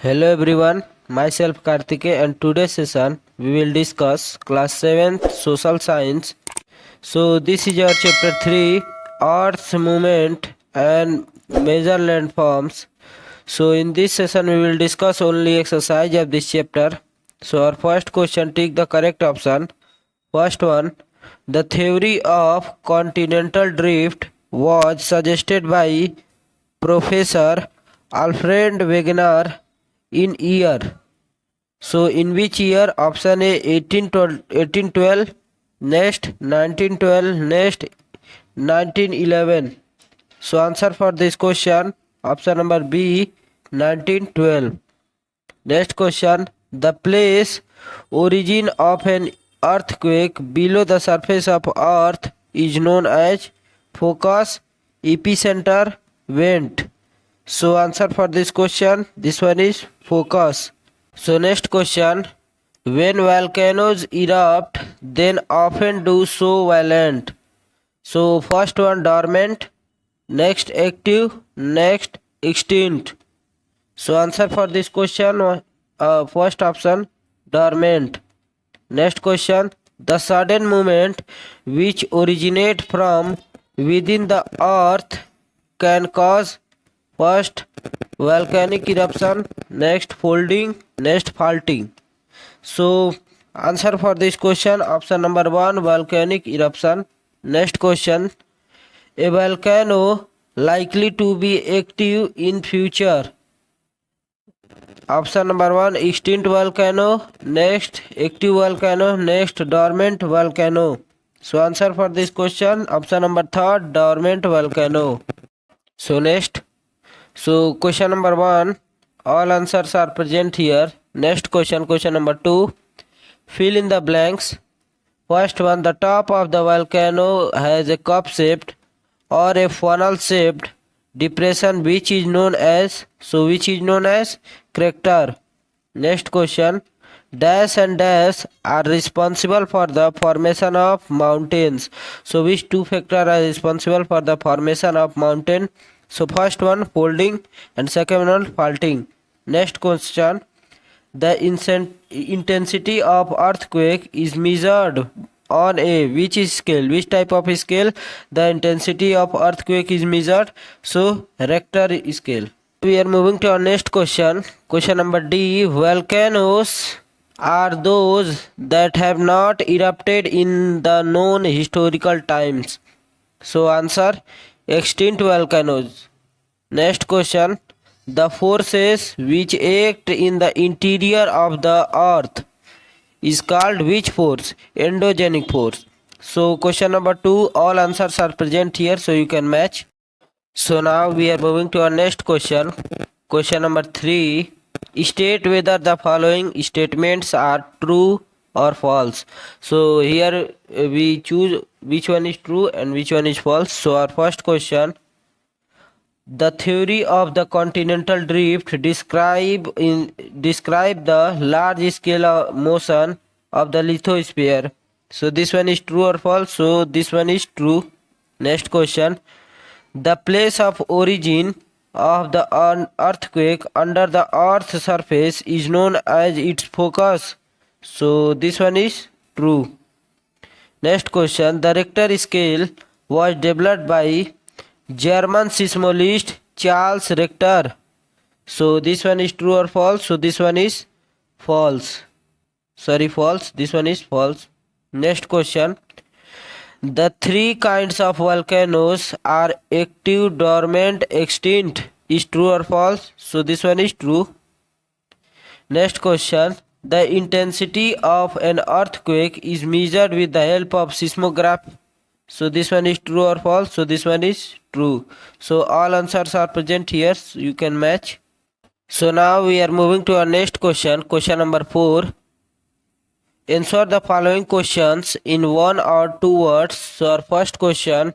Hello everyone, myself Kartike and today's session we will discuss class 7th social science. So this is our chapter 3 Earth's movement and major landforms. So in this session we will discuss only exercise of this chapter. So our first question, take the correct option. First one, the theory of continental drift was suggested by Professor Alfred Wegener in year. So in which year? Option A 1812, next 1912, next 1911. So answer for this question, option number B 1912. Next question, the place origin of an earthquake below the surface of earth is known as focus, epicenter, vent. So answer for this question, this one is focus. So next question, when volcanoes erupt then often do so violent. So first one dormant, next active, next extinct. So answer for this question, first option dormant. Next question, the sudden movement which originate from within the earth can cause first volcanic eruption, next folding, next faulting. So answer for this question, option number 1 volcanic eruption. Next question, a volcano likely to be active in future. Option number 1 extinct volcano, next active volcano, next dormant volcano. So answer for this question, option number 3 dormant volcano. So next, so question number 1, all answers are present here. Next question, question number 2, fill in the blanks. First one, the top of the volcano has a cup shaped or a funnel shaped depression which is known as, so which is known as crater. Next question, dash and dash are responsible for the formation of mountains. So which two factors are responsible for the formation of mountain? So first one folding and second one faulting. Next question, the intensity of earthquake is measured on a which scale, which type of scale the intensity of earthquake is measured? So Richter scale. We are moving to our next question, question number D, volcanoes are those that have not erupted in the known historical times. So answer extinct volcanoes. Next question, the forces which act in the interior of the earth is called which force? Endogenic force. So question number 2, all answers are present here, so you can match. So now we are moving to our next question, question number 3, state whether the following statements are true or false. So here we choose which one is true and which one is false. So our first question, the theory of the continental drift describe the large scale of motion of the lithosphere. So this one is true or false? So this one is true. Next question, the place of origin of the earthquake under the earth's surface is known as its focus. So this one is true. Next question, the Richter scale was developed by German seismologist Charles Richter. So this one is true or false? So this one is false. Sorry, false. This one is false. Next question, the three kinds of volcanoes are active, dormant, extinct. Is true or false? So this one is true. Next question, the intensity of an earthquake is measured with the help of seismograph. So this one is true or false? So this one is true. So all answers are present here, so you can match. So now we are moving to our next question, question number 4. Answer the following questions in 1 or 2 words. So our first question,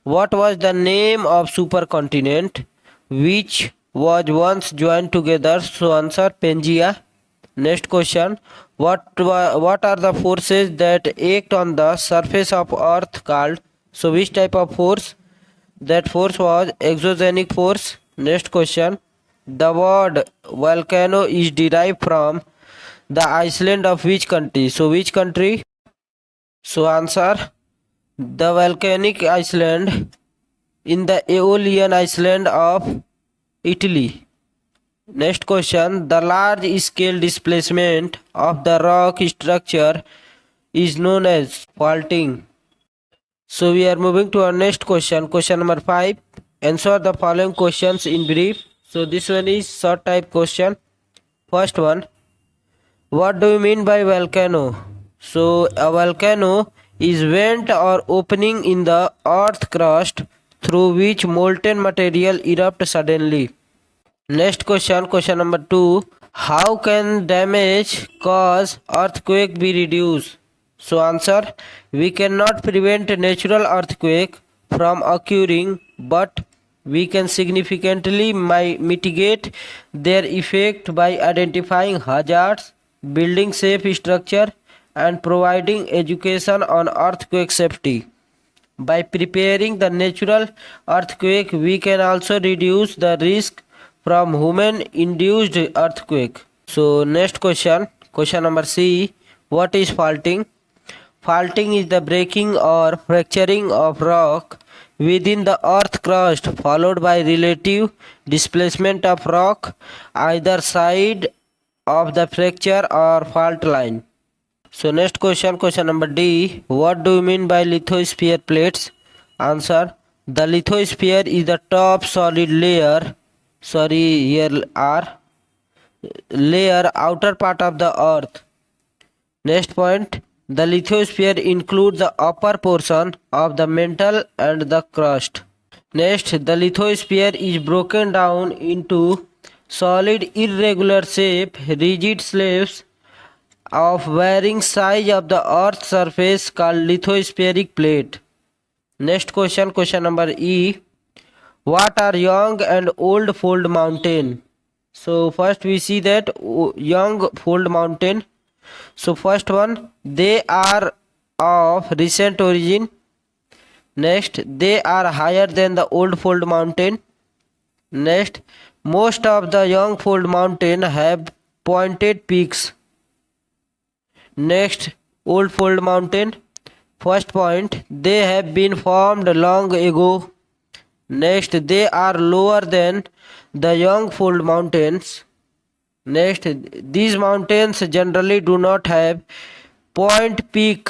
what was the name of supercontinent which was once joined together? So answer Pangaea. Next question, what are the forces that act on the surface of earth called? So which type of force? That force was exogenic force. Next question, The word volcano is derived from the island of which country? So which country? So answer, the volcanic island in the Aeolian island of Italy. Next question, the large scale displacement of the rock structure is known as faulting. So we are moving to our next question. Question number 5. Answer the following questions in brief. So this one is short type question. First one, what do you mean by volcano? So a volcano is vent or opening in the earth crust through which molten material erupts suddenly. Next question, question number 2. How can damage cause earthquake be reduced? So answer, we cannot prevent natural earthquake from occurring, but we can significantly mitigate their effect by identifying hazards, building safe structure, and providing education on earthquake safety. By preparing the natural earthquake, we can also reduce the risk from human induced earthquake. So next question, question number C. What is faulting? Faulting is the breaking or fracturing of rock within the earth crust followed by relative displacement of rock either side of the fracture or fault line. So next question, question number D. What do you mean by lithosphere plates? Answer, the lithosphere is the top solid layer, outer part of the earth. Next point, the lithosphere includes the upper portion of the mantle and the crust. Next, the lithosphere is broken down into solid irregular shape, rigid slabs of varying size of the earth's surface called lithospheric plate. Next question, question number E. What are young and old fold mountain? So first we see that young fold mountain. So first one, they are of recent origin. Next, they are higher than the old fold mountain. Next, most of the young fold mountain have pointed peaks. Next, old fold mountain. First point, they have been formed long ago. Next, they are lower than the young fold mountains. Next, these mountains generally do not have point peak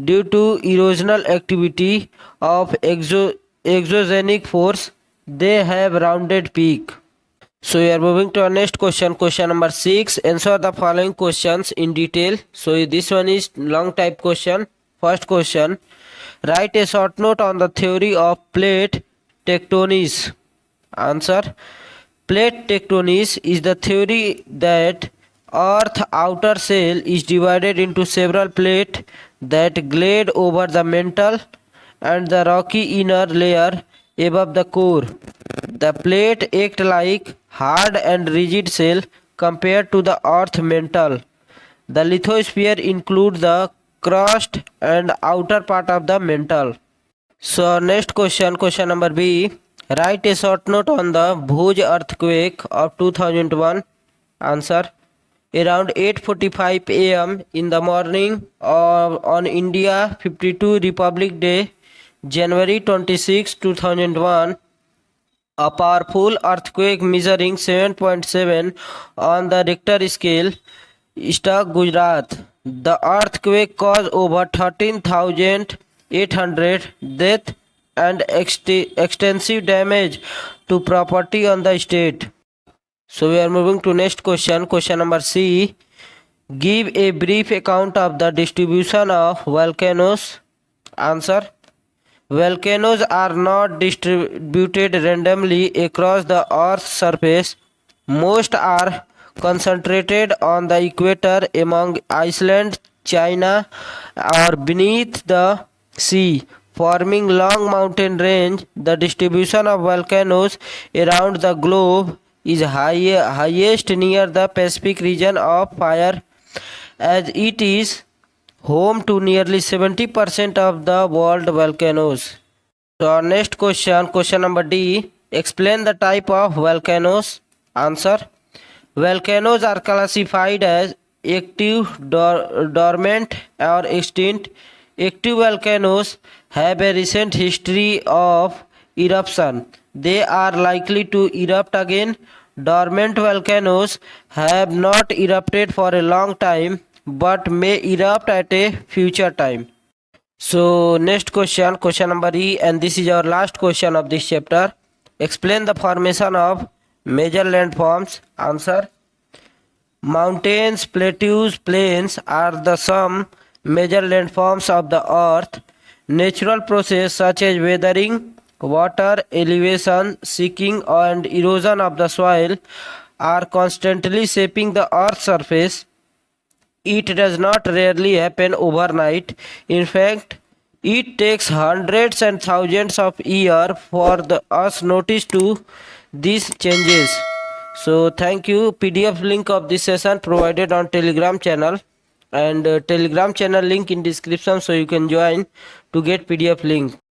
due to erosional activity of exogenic force. They have rounded peak. So we are moving to our next question, question number 6. Answer the following questions in detail. So this one is long type question. First question, write a short note on the theory of plate tectonics. Answer, plate tectonics is the theory that Earth's outer shell is divided into several plates that glide over the mantle and the rocky inner layer above the core. The plate act like hard and rigid shell compared to the earth mantle. The lithosphere includes the crust and outer part of the mantle. So next question, question number B. Write a short note on the Bhuj earthquake of 2001. Answer, around 8:45 am in the morning on India 52 Republic Day, January 26, 2001, a powerful earthquake measuring 7.7 on the Richter scale struck Gujarat. The earthquake caused over 13,800 deaths and extensive damage to property on the state. So we are moving to next question, question number C. Give a brief account of the distribution of volcanoes. Answer, volcanoes are not distributed randomly across the Earth's surface. Most are concentrated on the equator among Iceland, China, or beneath the sea, forming long mountain range. The distribution of volcanoes around the globe is highest near the Pacific region of fire, as it is home to nearly 70% of the world volcanoes. So our next question, question number D. Explain the type of volcanoes. Answer: volcanoes are classified as active, dormant, or extinct. Active volcanoes have a recent history of eruption. They are likely to erupt again. Dormant volcanoes have not erupted for a long time but may erupt at a future time. So next question, question number E, and this is our last question of this chapter. Explain the formation of major landforms. Answer: mountains, plateaus, plains are the some major landforms of the earth. Natural processes such as weathering, water, elevation, sinking, and erosion of the soil are constantly shaping the earth's surface. It does not rarely happen overnight. In fact, it takes hundreds and thousands of years for us notice to these changes. So thank you. PDF link of this session provided on Telegram channel, and Telegram channel link in description, so you can join to get PDF link.